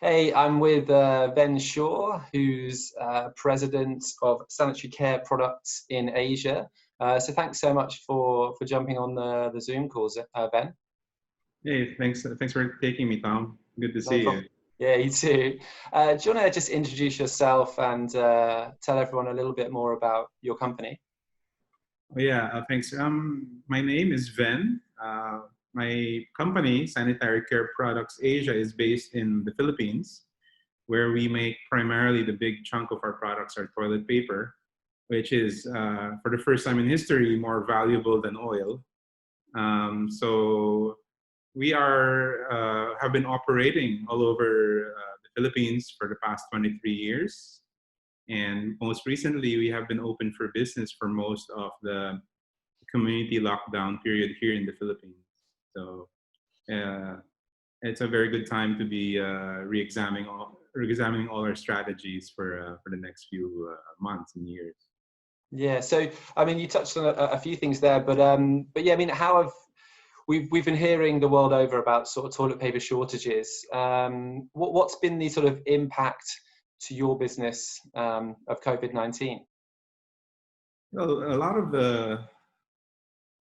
Hey, I'm with Ven Sio, who's president of Sanitary Care Products in Asia. So thanks so much for jumping on the Zoom calls, Ben. Hey, thanks for taking me, Tom. Good to No see you. problem. Yeah, you too. Do you want to just introduce yourself and tell everyone a little bit more about your company? Oh, yeah, thanks. My name is Ven. My company, Sanitary Care Products Asia, is based in the Philippines, where we make primarily the big chunk of our products are toilet paper, which is, for the first time in history, more valuable than oil. So we have been operating all over the Philippines for the past 23 years. And most recently, we have been open for business for most of the community lockdown period here in the Philippines. So uh, it's a very good time to be re-examining all our strategies for the next few months and years. Yeah. So I mean, you touched on a few things there, but yeah, I mean, how have we've been hearing the world over about sort of toilet paper shortages. What's been the sort of impact to your business of COVID-19? Well, a lot of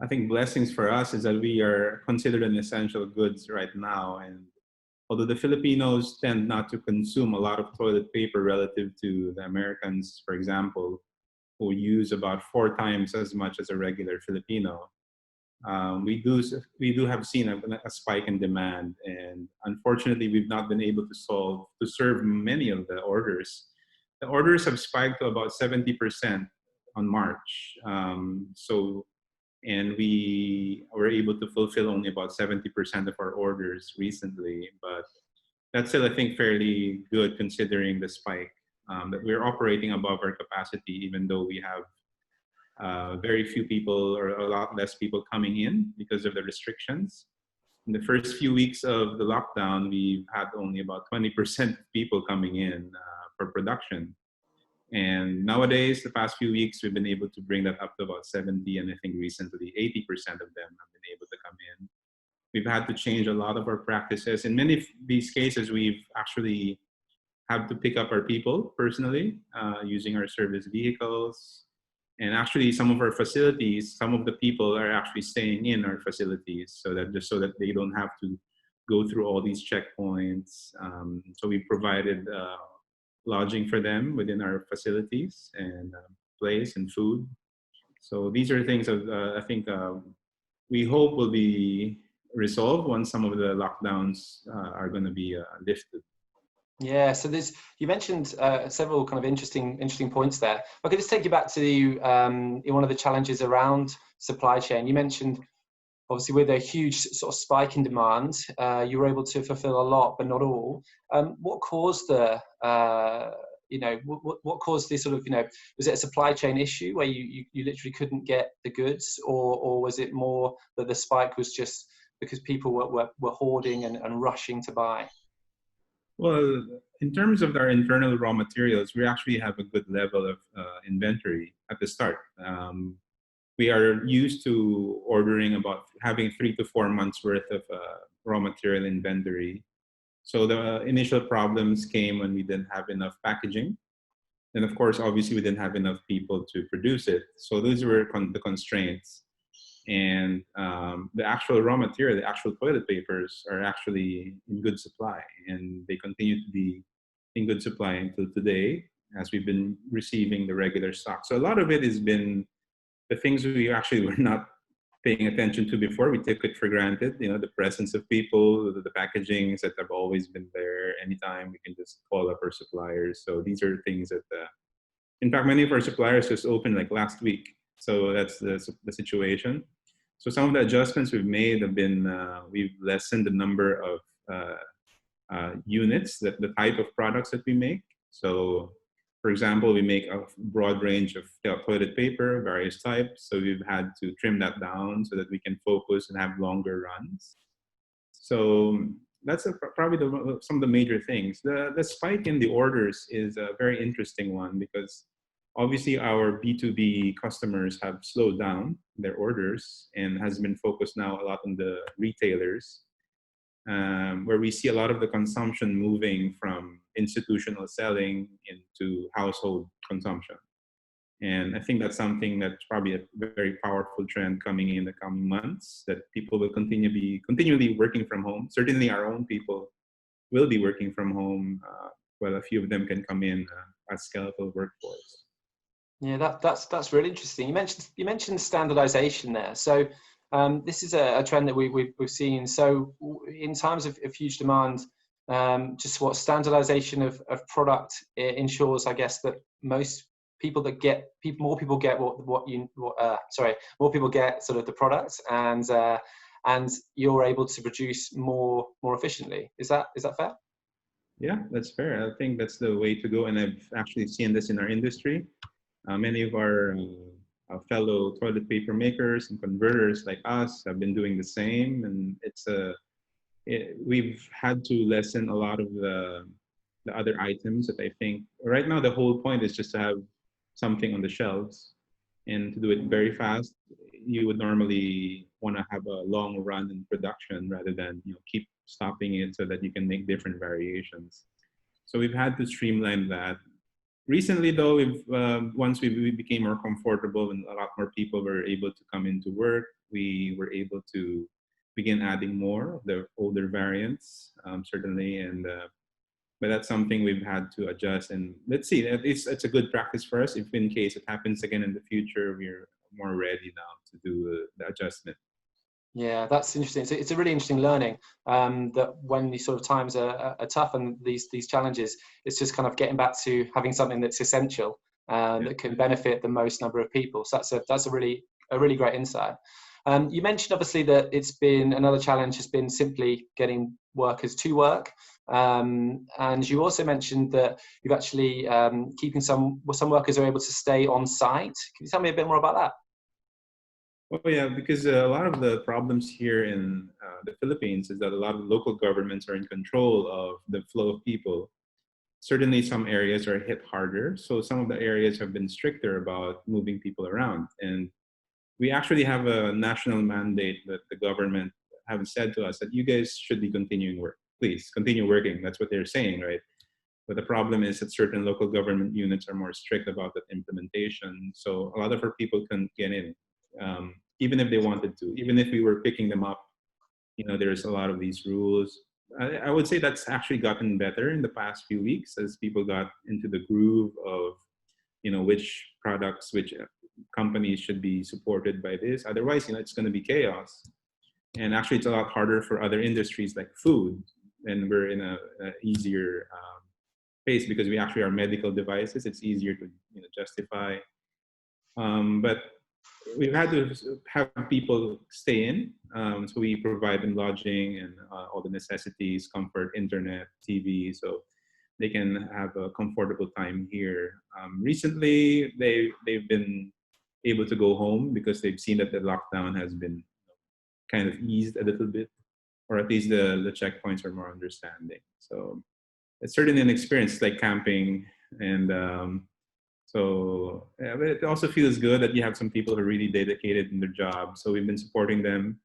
I think blessings for us is that we are considered an essential goods right now. And although the Filipinos tend not to consume a lot of toilet paper relative to the Americans, for example, who use about 4 times as much as a regular Filipino, we do have seen a spike in demand, and unfortunately, we've not been able to serve many of the orders. The orders have spiked to about 70% on March. And we were able to fulfill only about 70% of our orders recently, but that's still, I think, fairly good considering the spike. That we're operating above our capacity, even though we have very few people or a lot less people coming in because of the restrictions. In the first few weeks of the lockdown, we've had only about 20% people coming in for production. And nowadays, the past few weeks, we've been able to bring that up to about 70, and I think recently 80% of them have been able to come in. We've had to change a lot of our practices. In many of these cases, we've actually had to pick up our people personally using our service vehicles. And actually, some of our facilities, some of the people are actually staying in our facilities so that they don't have to go through all these checkpoints. So we provided lodging for them within our facilities and place and food. So these are things that I think we hope will be resolved once some of the lockdowns are going to be lifted. Yeah, so you mentioned several kind of interesting points there. If I could just take you back to one of the challenges around supply chain. You mentioned obviously with a huge sort of spike in demand, you were able to fulfill a lot, but not all. What caused what caused this sort of, was it a supply chain issue where you literally couldn't get the goods, or was it more that the spike was just because people were hoarding and rushing to buy? Well, in terms of our internal raw materials, we actually have a good level of inventory at the start. We are used to ordering about having 3 to 4 months worth of raw material inventory. So the initial problems came when we didn't have enough packaging. And of course, obviously, we didn't have enough people to produce it. So those were the constraints. And the actual raw material, the actual toilet papers, are actually in good supply, and they continue to be in good supply until today, as we've been receiving the regular stock. So a lot of it has been the things we actually were not paying attention to before. We took it for granted, the presence of people, the packagings that have always been there. Anytime we can just call up our suppliers. So these are things that, in fact, many of our suppliers just opened like last week. So that's the situation. So some of the adjustments we've made have been, we've lessened the number of units, the type of products that we make. So for example, we make a broad range of toilet paper, various types. So we've had to trim that down so that we can focus and have longer runs. So that's probably some of the major things. The spike in the orders is a very interesting one because obviously our B2B customers have slowed down their orders and has been focused now a lot on the retailers. where we see a lot of the consumption moving from institutional selling into household consumption. And I think that's something that's probably a very powerful trend coming in the coming months, that people will continually working from home. Certainly our own people will be working from home, while a few of them can come in as skeletal workforce. Yeah, that's really interesting. You mentioned standardization there. So this is a trend that we've seen. So in times of huge demand, just what standardization of product ensures, I guess, that most more people get more people get sort of the product, and you're able to produce more efficiently. Is that fair? Yeah, that's fair. I think that's the way to go, and I've actually seen this in our industry. Many of our fellow toilet paper makers and converters like us have been doing the same, and we've had to lessen a lot of the other items that I think right now the whole point is just to have something on the shelves, and to do it very fast. You would normally want to have a long run in production rather than keep stopping it so that you can make different variations. So we've had to streamline that. Recently, though, once we became more comfortable and a lot more people were able to come into work, we were able to begin adding more of the older variants, certainly. But that's something we've had to adjust. And let's see, at least it's a good practice for us. If in case it happens again in the future, we're more ready now to do the adjustment. Yeah, that's interesting. It's a really interesting learning, that when these sort of times are tough and these challenges, it's just kind of getting back to having something that's essential, that can benefit the most number of people. So that's a really great insight. You mentioned obviously that it's been another challenge has been simply getting workers to work, and you also mentioned that you've actually keeping some workers are able to stay on site. Can you tell me a bit more about that? Oh yeah, because a lot of the problems here in the Philippines is that a lot of local governments are in control of the flow of people. Certainly some areas are hit harder. So some of the areas have been stricter about moving people around. And we actually have a national mandate that the government have said to us that you guys should be continuing work. Please continue working. That's what they're saying, right? But the problem is that certain local government units are more strict about that implementation. So a lot of our people couldn't get in. Even if they wanted to, even if we were picking them up, there's a lot of these rules. I would say that's actually gotten better in the past few weeks as people got into the groove of, which products, which companies should be supported by this. Otherwise, it's going to be chaos. And actually, it's a lot harder for other industries like food, and we're in a easier phase because we actually are medical devices. It's easier to justify. But we've had to have people stay in. So we provide them lodging and all the necessities, comfort, internet, TV, so they can have a comfortable time here. Recently, they've been able to go home because they've seen that the lockdown has been kind of eased a little bit, or at least the checkpoints are more understanding. So it's certainly an experience like camping, and so yeah, but it also feels good that you have some people who are really dedicated in their job. So we've been supporting them.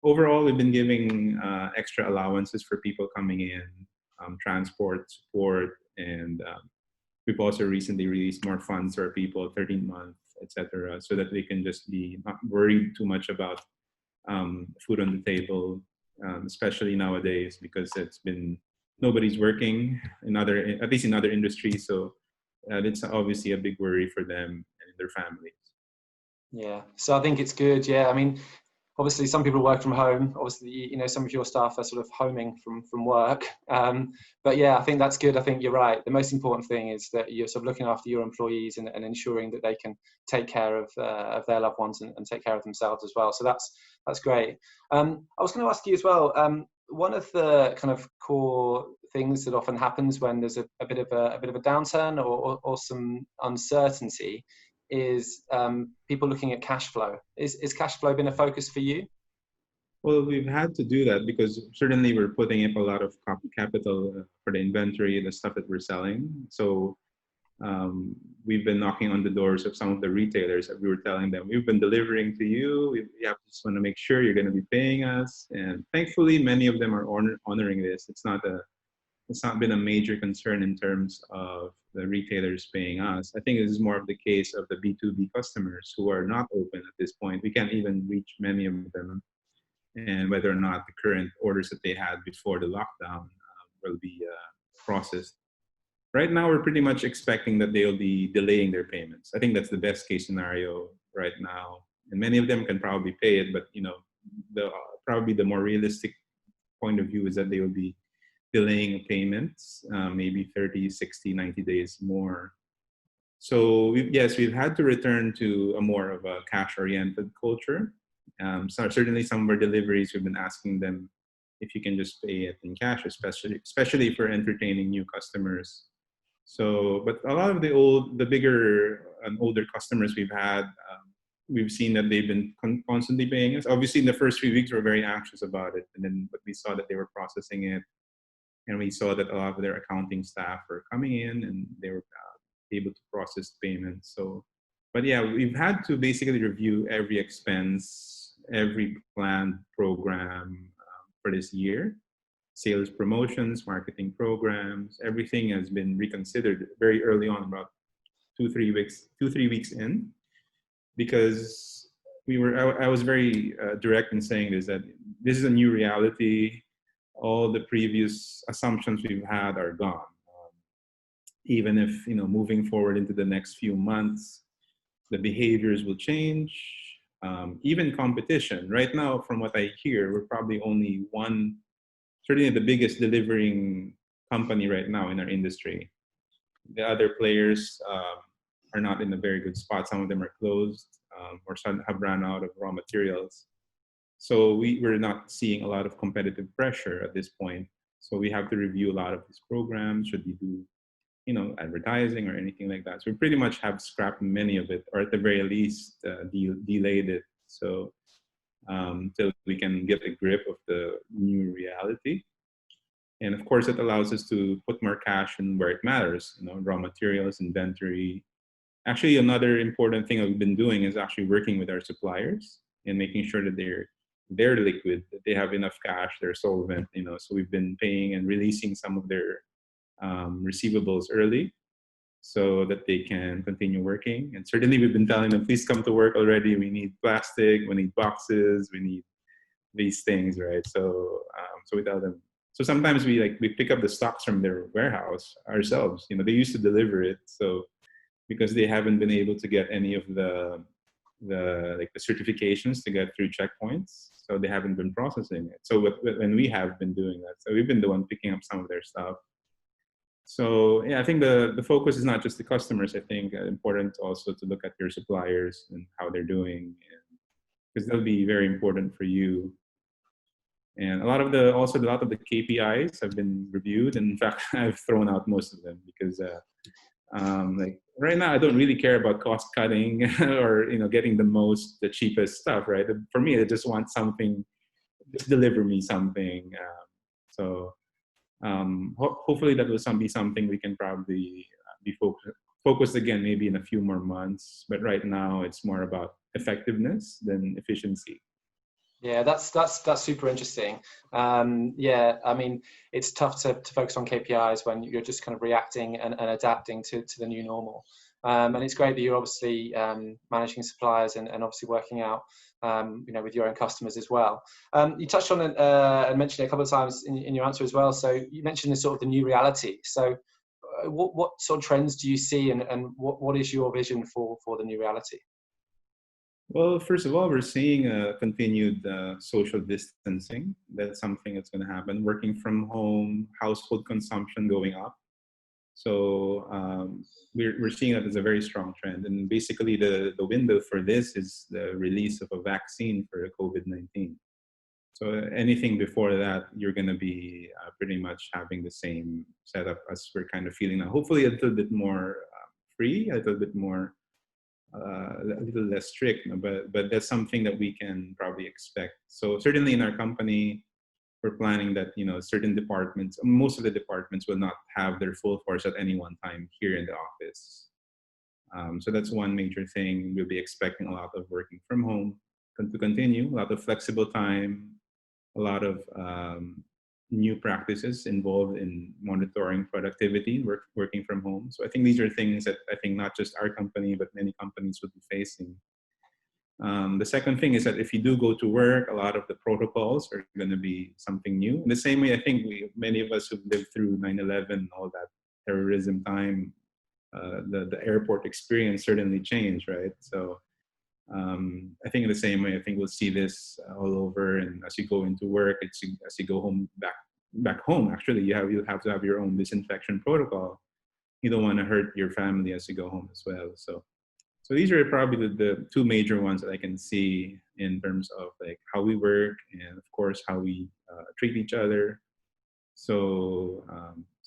Overall, we've been giving extra allowances for people coming in, transport support, and we've also recently released more funds for people, 13-month, etc., so that they can just be not worried too much about food on the table, especially nowadays because nobody's working at least in other industries. So it's obviously a big worry for them and their families. Yeah, so I think it's good. Yeah, I mean, obviously some people work from home. Obviously, some of your staff are sort of homing from work. But yeah, I think that's good. I think you're right. The most important thing is that you're sort of looking after your employees and ensuring that they can take care of their loved ones and take care of themselves as well. So that's great. I was going to ask you as well. One of the kind of core things that often happens when there's a bit of a downturn or some uncertainty is people looking at cash flow. Is cash flow been a focus for you? Well, we've had to do that because certainly we're putting up a lot of capital for the inventory, the stuff that we're selling. So we've been knocking on the doors of some of the retailers that we were telling them, we've been delivering to you. We have to just want to make sure you're going to be paying us. And thankfully, many of them are honoring this. It's not been a major concern in terms of the retailers paying us. I think this is more of the case of the B2B customers who are not open at this point. We can't even reach many of them, and whether or not the current orders that they had before the lockdown will be processed. Right now, we're pretty much expecting that they'll be delaying their payments. I think that's the best case scenario right now. And many of them can probably pay it, but probably the more realistic point of view is that they will be delaying payments, maybe 30, 60, 90 days more. So we've had to return to a more of a cash-oriented culture. So certainly some of our deliveries, we've been asking them if you can just pay it in cash, especially for entertaining new customers. So, but a lot of the bigger and older customers we've had, we've seen that they've been constantly paying us. Obviously, in the first few weeks, we were very anxious about it, and then but we saw that they were processing it, and we saw that a lot of their accounting staff were coming in, and they were able to process payments. So, but yeah, we've had to basically review every expense, every planned program for this year. Sales promotions, marketing programs, everything has been reconsidered very early on, about 2-3 weeks in, because I was very direct in saying that this is a new reality. All the previous assumptions we've had are gone. Even if, moving forward into the next few months, the behaviors will change. Even competition. Right now, from what I hear, we're probably only certainly the biggest delivering company right now in our industry. The other players are not in a very good spot. Some of them are closed or some have run out of raw materials. So we're not seeing a lot of competitive pressure at this point. So we have to review a lot of these programs. Should we do, advertising or anything like that? So we pretty much have scrapped many of it, or at the very least delayed it. So till we can get a grip of the new reality. And of course, it allows us to put more cash in where it matters, raw materials, inventory. Actually, another important thing that we've been doing is actually working with our suppliers and making sure that they're liquid, that they have enough cash, they're solvent, so we've been paying and releasing some of their receivables early so that they can continue working. And certainly we've been telling them, please come to work already. We need plastic, we need boxes, we need these things, right? So so we tell them. So sometimes we pick up the stocks from their warehouse ourselves. They used to deliver it, so because they haven't been able to get any of the certifications to get through checkpoints, so they haven't been processing it. So when we have been doing that, so we've been the one picking up some of their stuff. So yeah, I think the focus is not just the customers. I think important also to look at your suppliers and how they're doing, because they'll be very important for you. And a lot of the KPIs have been reviewed, and in fact, I've thrown out most of them because right now I don't really care about cost cutting or getting the cheapest stuff. Right? For me, I just want something, just deliver me something. Hopefully that will be something we can probably be focused again, maybe in a few more months. But right now, it's more about effectiveness than efficiency. Yeah, that's super interesting. Yeah, I mean, it's tough to focus on KPIs when you're just kind of reacting and adapting to the new normal. And it's great that you're obviously managing suppliers and obviously working out, with your own customers as well. You touched on it and mentioned it a couple of times in your answer as well. So you mentioned the sort of the new reality. So what sort of trends do you see, and what is your vision for the new reality? Well, first of all, we're seeing a continued social distancing. That's something that's going to happen. Working from home, household consumption going up. So we're seeing that as a very strong trend. And basically, the window for this is the release of a vaccine for COVID-19. So anything before that, you're going to be pretty much having the same setup as we're kind of feeling now. Hopefully, a little bit more free, a little bit more. A little less strict, but that's something that we can probably expect. So certainly in our company, we're planning that, certain departments, most of the departments will not have their full force at any one time here in the office. So that's one major thing. We'll be expecting a lot of working from home to continue, a lot of flexible time, a lot of new practices involved in monitoring productivity, working from home. So I think these are things that I think not just our company, but many companies will be facing. The second thing is that if you do go to work, a lot of the protocols are going to be something new. In the same way, I think many of us who've lived through 9/11, and all that terrorism time, the airport experience certainly changed, right? So I think in the same way, I think we'll see this all over. And as you go into work, as you go home back home, actually, you have to have your own disinfection protocol. You don't want to hurt your family as you go home as well. So these are probably the two major ones that I can see in terms of like how we work and of course how we treat each other. So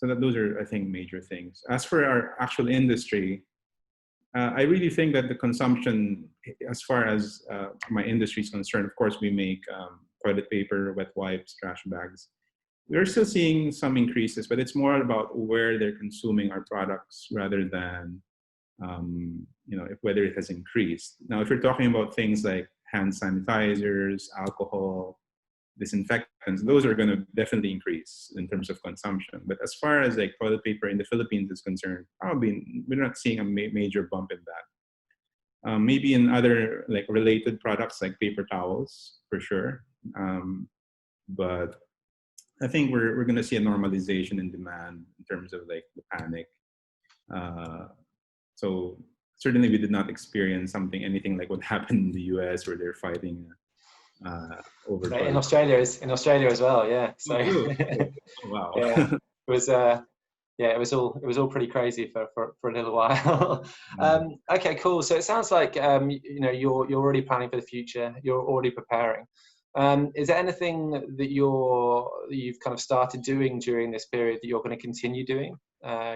that those are, I think, major things. As for our actual industry, I really think that the consumption, as far as my industry is concerned, of course we make toilet paper, wet wipes, trash bags. We're still seeing some increases, but it's more about where they're consuming our products rather than whether it has increased. Now, if you're talking about things like hand sanitizers, alcohol, disinfectants, those are going to definitely increase in terms of consumption. But as far as like toilet paper in the Philippines is concerned, probably we're not seeing a major bump in that. Maybe in other like related products like paper towels, for sure. But I think we're going to see a normalization in demand in terms of like the panic. So certainly we did not experience anything like what happened in the US where they're fighting over in Australia as well, yeah. So oh, wow. Yeah, it was all pretty crazy for a little while. Okay, cool. So it sounds like you're already planning for the future. You're already preparing. Is there anything that you've kind of started doing during this period that you're going to continue doing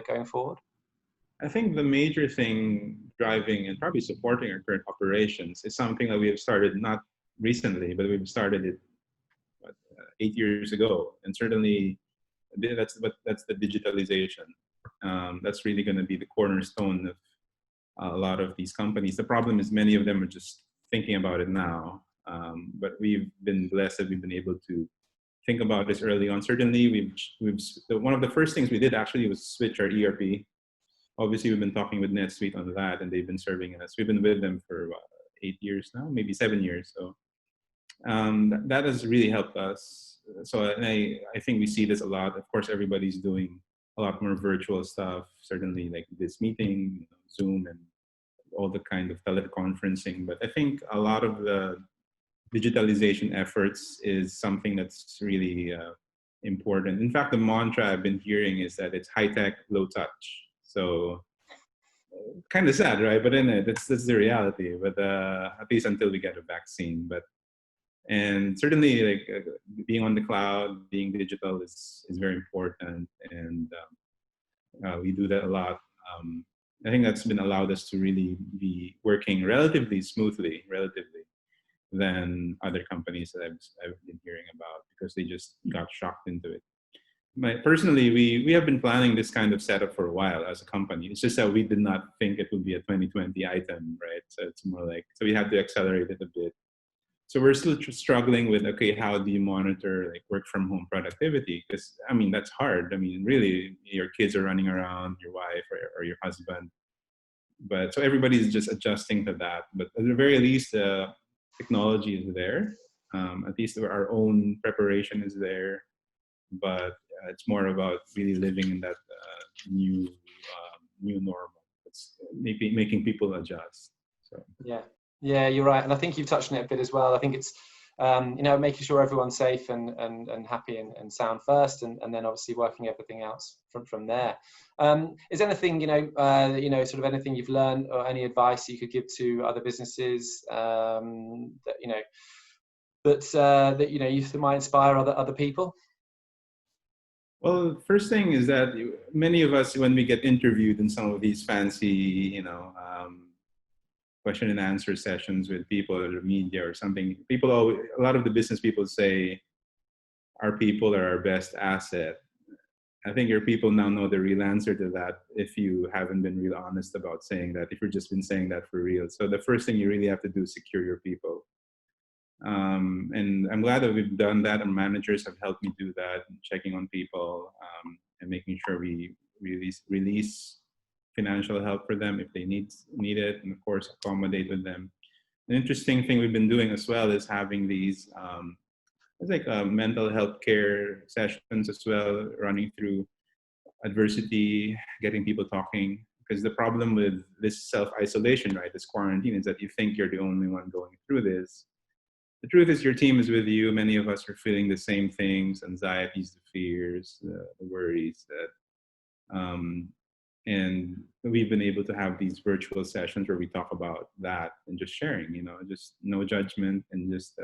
going forward? I think the major thing driving and probably supporting our current operations is something that we have started not recently, but we've started it 8 years ago, and certainly that's the digitalization. That's really going to be the cornerstone of a lot of these companies. The problem is many of them are just thinking about it now, but we've been blessed that we've been able to think about this early on. Certainly, one of the first things we did actually was switch our ERP. Obviously, we've been talking with NetSuite on that, and they've been serving us. We've been with them for 8 years now, maybe 7 years. So that has really helped us. So and I think we see this a lot. Of course, everybody's doing a lot more virtual stuff. Certainly, like this meeting, Zoom, and all the kind of teleconferencing. But I think a lot of the digitalization efforts is something that's really important. In fact, the mantra I've been hearing is that it's high tech, low touch. So kind of sad, right? But then that's the reality. But at least until we get a vaccine. And certainly, like being on the cloud, being digital is very important, and we do that a lot. I think that's been allowed us to really be working relatively smoothly, than other companies that I've been hearing about, because they just got shocked into it. Personally, we have been planning this kind of setup for a while as a company. It's just that we did not think it would be a 2020 item, right? So it's more like, so we had to accelerate it a bit. So we're still struggling with, okay, how do you monitor like work from home productivity? Because I mean, that's hard. I mean, really, your kids are running around, your wife or your husband. But so everybody's just adjusting to that. But at the very least, technology is there. At least our own preparation is there. But it's more about really living in that new normal. It's making people adjust. So yeah, you're right, and I think you've touched on it a bit as well. I think it's making sure everyone's safe and happy and sound first, and then obviously working everything else from there. Is anything sort of anything you've learned or any advice you could give to other businesses that you might inspire other people? Well, first thing is that many of us, when we get interviewed in some of these fancy, question and answer sessions with people or the media or something, a lot of the business people say, our people are our best asset. I think your people now know the real answer to that if you haven't been real honest about saying that, if you've just been saying that for real. So the first thing you really have to do is secure your people. And I'm glad that we've done that, and managers have helped me do that, checking on people, and making sure we release financial help for them if they need it, and of course accommodate with them. An interesting thing we've been doing as well is having these it's like mental health care sessions as well, running through adversity, getting people talking. Because the problem with this self-isolation, right, this quarantine, is that you think you're the only one going through this. The truth is your team is with you. Many of us are feeling the same things: anxieties, the fears, the worries. And we've been able to have these virtual sessions where we talk about that and just sharing, just no judgment, and just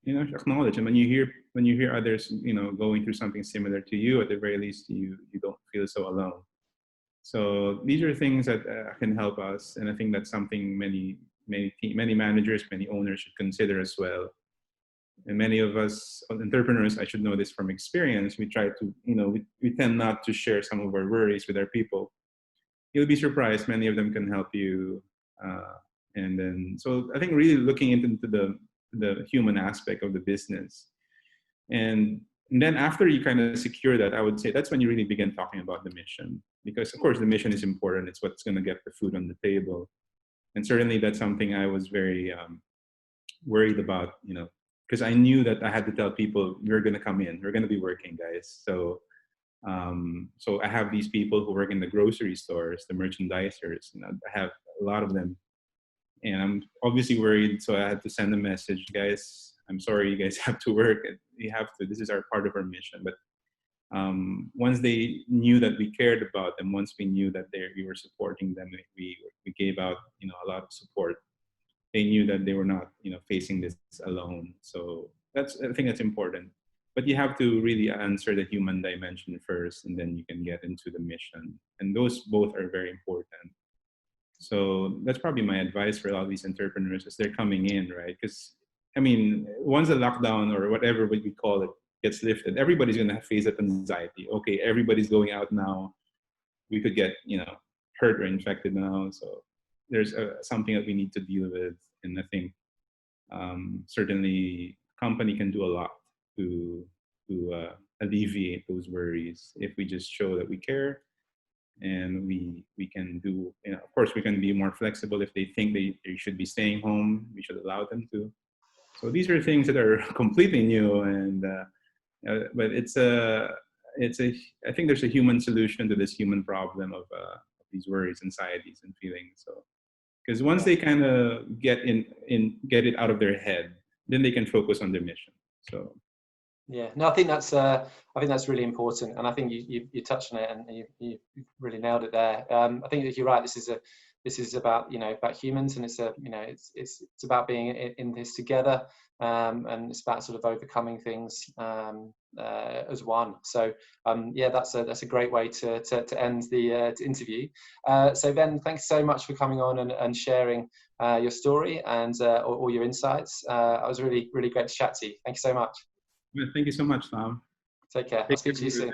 acknowledge. And when you hear others going through something similar to you, at the very least you don't feel so alone. So these are things that can help us, and I think that's something many managers, many owners should consider as well. And many of us entrepreneurs, I should know this from experience, we try to we tend not to share some of our worries with our people. You'll be surprised, many of them can help you. And then, so I think really looking into the human aspect of the business. And then after you kind of secure that, I would say that's when you really begin talking about the mission. Because of course the mission is important. It's what's going to get the food on the table. And certainly that's something I was very worried about, because I knew that I had to tell people, we're going to come in, we're going to be working, guys. So I have these people who work in the grocery stores, the merchandisers, I have a lot of them. And I'm obviously worried, so I had to send a message, guys, I'm sorry, you guys have to work. You have to, this is our part of our mission. But once they knew that we cared about them, once we knew that we were supporting them, we gave out, a lot of support. They knew that they were not, facing this alone. So I think that's important. But you have to really answer the human dimension first, and then you can get into the mission. And those both are very important. So that's probably my advice for a lot of these entrepreneurs as they're coming in, right? Because, once the lockdown or whatever we call it gets lifted, everybody's going to face that anxiety. Okay, everybody's going out now. We could get, hurt or infected now. So there's something that we need to deal with. And I think certainly company can do a lot to alleviate those worries if we just show that we care. And we can do, of course, we can be more flexible. If they think they should be staying home, we should allow them to. So these are things that are completely new, and but I think there's a human solution to this human problem of these worries, anxieties, and feelings. So, because once they kind of get it out of their head, then they can focus on their mission. So. Yeah, no, I think that's really important, and I think you touched on it, and you really nailed it there. I think that you're right. This is about about humans, and it's about being in this together, and it's about sort of overcoming things as one. So yeah, that's a great way to end the interview. So Ven, thanks so much for coming on and sharing your story and all your insights. It was really great to chat to you. Thank you so much. Thank you so much, Tom. Take care. I'll speak to you soon.